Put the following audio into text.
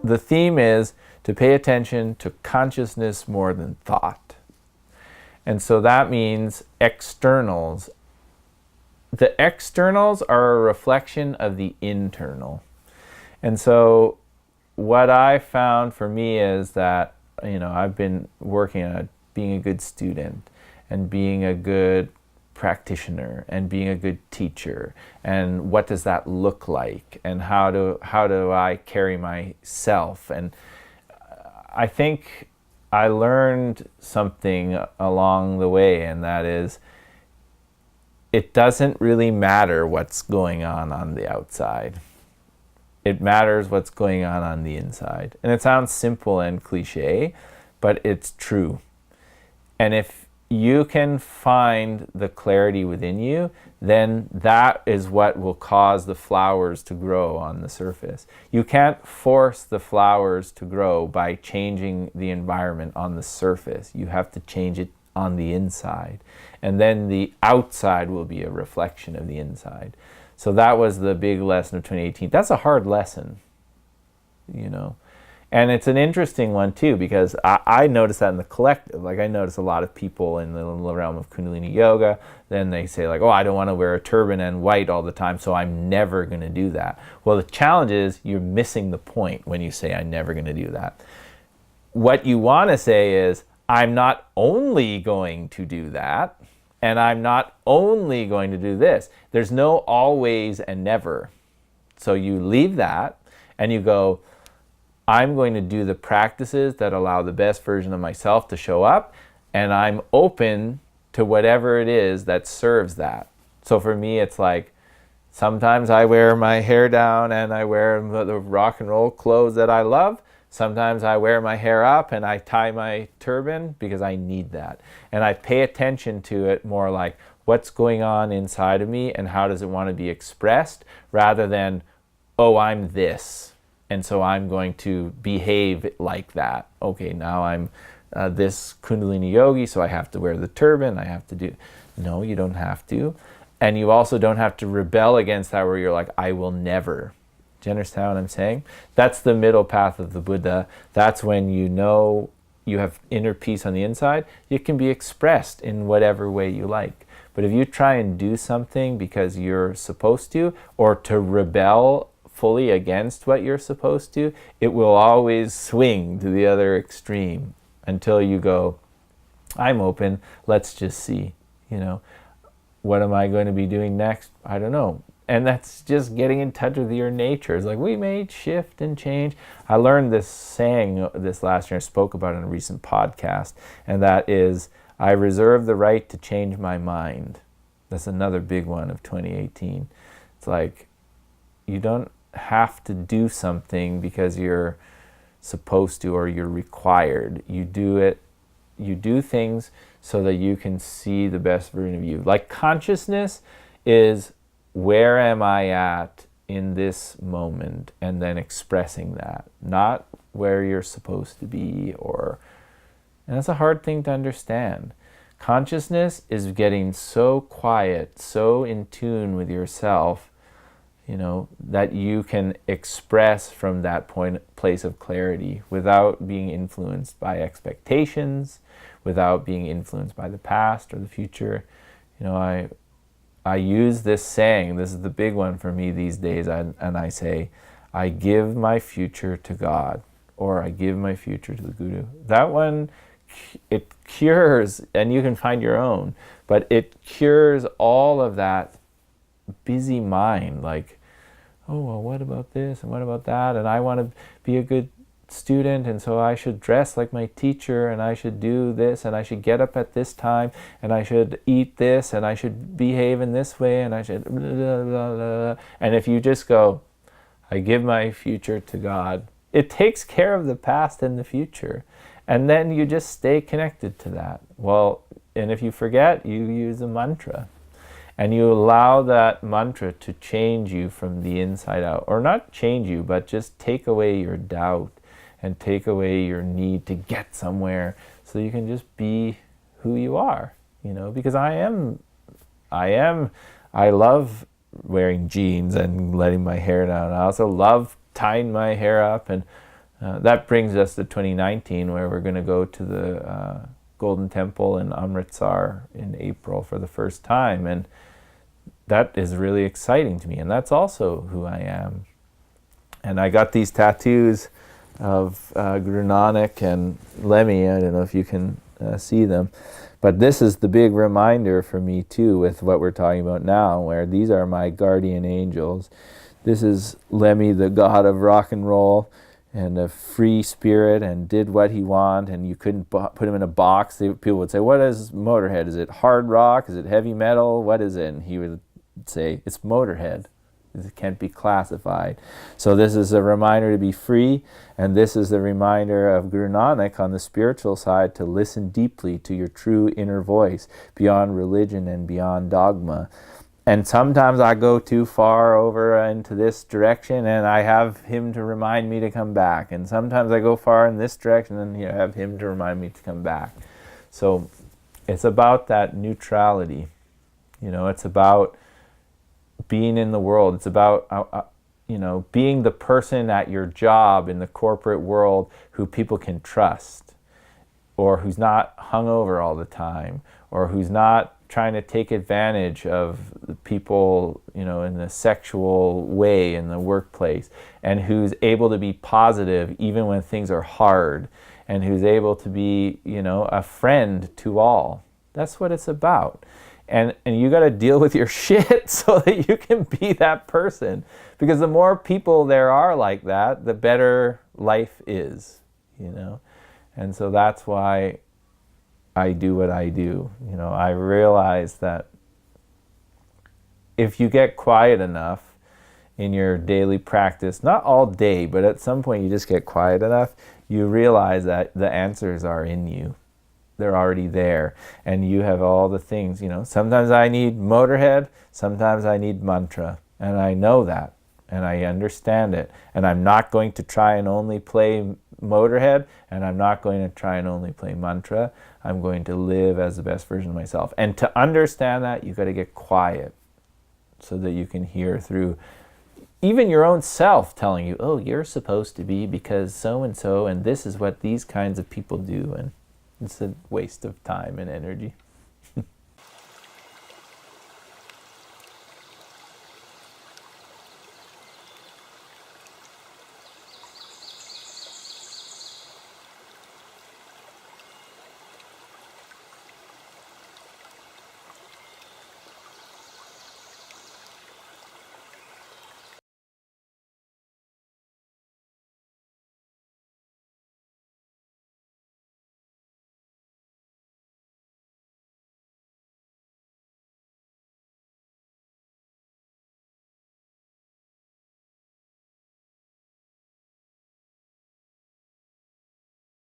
The theme is to pay attention to consciousness more than thought. And so that means externals. The externals are a reflection of the internal. And so what I found for me is that, I've been working on being a good student and being a good practitioner and being a good teacher, and what does that look like, and how do I carry myself. And I think I learned something along the way, and that is, it doesn't really matter what's going on the outside. It matters what's going on the inside. And it sounds simple and cliche, but it's true. And if you can find the clarity within you, then that is what will cause the flowers to grow on the surface. You can't force the flowers to grow by changing the environment on the surface. You have to change it on the inside. And then the outside will be a reflection of the inside. So that was the big lesson of 2018. That's a hard lesson, And it's an interesting one too, because I noticed that in the collective. Like, I notice a lot of people in the realm of Kundalini yoga, then they say like, oh, I don't want to wear a turban and white all the time, so I'm never going to do that. Well, the challenge is you're missing the point when you say I'm never going to do that. What you want to say is, I'm not only going to do that, and I'm not only going to do this. There's no always and never. So you leave that and you go, I'm going to do the practices that allow the best version of myself to show up, and I'm open to whatever it is that serves that. So for me, it's like, sometimes I wear my hair down and I wear the rock and roll clothes that I love. Sometimes I wear my hair up and I tie my turban because I need that. And I pay attention to it more like, what's going on inside of me and how does it want to be expressed, rather than, oh, I'm this, and so I'm going to behave like that. Okay, now I'm this Kundalini yogi, so I have to wear the turban, I have to do... No, you don't have to. And you also don't have to rebel against that where you're like, I will never. Do you understand what I'm saying? That's the middle path of the Buddha. That's when you know you have inner peace on the inside. It can be expressed in whatever way you like. But if you try and do something because you're supposed to, or to rebel fully against what you're supposed to, it will always swing to the other extreme until you go, I'm open, let's just see, what am I going to be doing next? I don't know. And that's just getting in touch with your nature. It's like, we may shift and change. I learned this saying this last year. I spoke about it in a recent podcast. And that is, I reserve the right to change my mind. That's another big one of 2018. It's like, you don't have to do something because you're supposed to or you're required. You do things so that you can see the best version of you. Like, consciousness is, where am I at in this moment, and then expressing that, not where you're supposed to be. And that's a hard thing to understand. Consciousness is getting so quiet, so in tune with yourself, that you can express from that place of clarity without being influenced by expectations, without being influenced by the past or the future. I use this saying, this is the big one for me these days, and I say, I give my future to God, or I give my future to the Guru. That one, it cures, and you can find your own, but it cures all of that busy mind, like, oh, well, what about this, and what about that, and I want to be a good student, and so I should dress like my teacher, and I should do this, and I should get up at this time, and I should eat this, and I should behave in this way, and I should blah, blah, blah, blah. And if you just go, I give my future to God, it takes care of the past and the future, and then you just stay connected to that. Well, and if you forget, you use a mantra, and you allow that mantra to change you from the inside out, or not change you, but just take away your doubt and take away your need to get somewhere, so you can just be who you are, because I love wearing jeans and letting my hair down. I also love tying my hair up. And that brings us to 2019, where we're going to go to the Golden Temple in Amritsar in April for the first time. And that is really exciting to me. And that's also who I am. And I got these tattoos of Guru Nanak and Lemmy. I don't know if you can see them. But this is the big reminder for me too, with what we're talking about now, where these are my guardian angels. This is Lemmy, the god of rock and roll and a free spirit, and did what he wanted, and you couldn't put him in a box. People would say, what is Motorhead? Is it hard rock? Is it heavy metal? What is it? And he would say, it's Motorhead. It can't be classified. So this is a reminder to be free, and this is the reminder of Guru Nanak on the spiritual side to listen deeply to your true inner voice, beyond religion and beyond dogma. And sometimes I go too far over into this direction, and I have him to remind me to come back. And sometimes I go far in this direction, and I have him to remind me to come back. So it's about that neutrality. It's about being in the world. It's about being the person at your job in the corporate world who people can trust, or who's not hungover all the time, or who's not trying to take advantage of the people, in a sexual way in the workplace, and who's able to be positive even when things are hard, and who's able to be, a friend to all. That's what it's about. And you got to deal with your shit so that you can be that person. Because the more people there are like that, the better life is, And so that's why I do what I do. I realize that if you get quiet enough in your daily practice, not all day, but at some point you just get quiet enough, you realize that the answers are in you. They're already there. And you have all the things, Sometimes I need Motorhead, sometimes I need mantra. And I know that. And I understand it. And I'm not going to try and only play Motorhead, and I'm not going to try and only play mantra. I'm going to live as the best version of myself. And to understand that, you've got to get quiet so that you can hear through even your own self telling you, oh, you're supposed to be because so-and-so, and this is what these kinds of people do. And it's a waste of time and energy.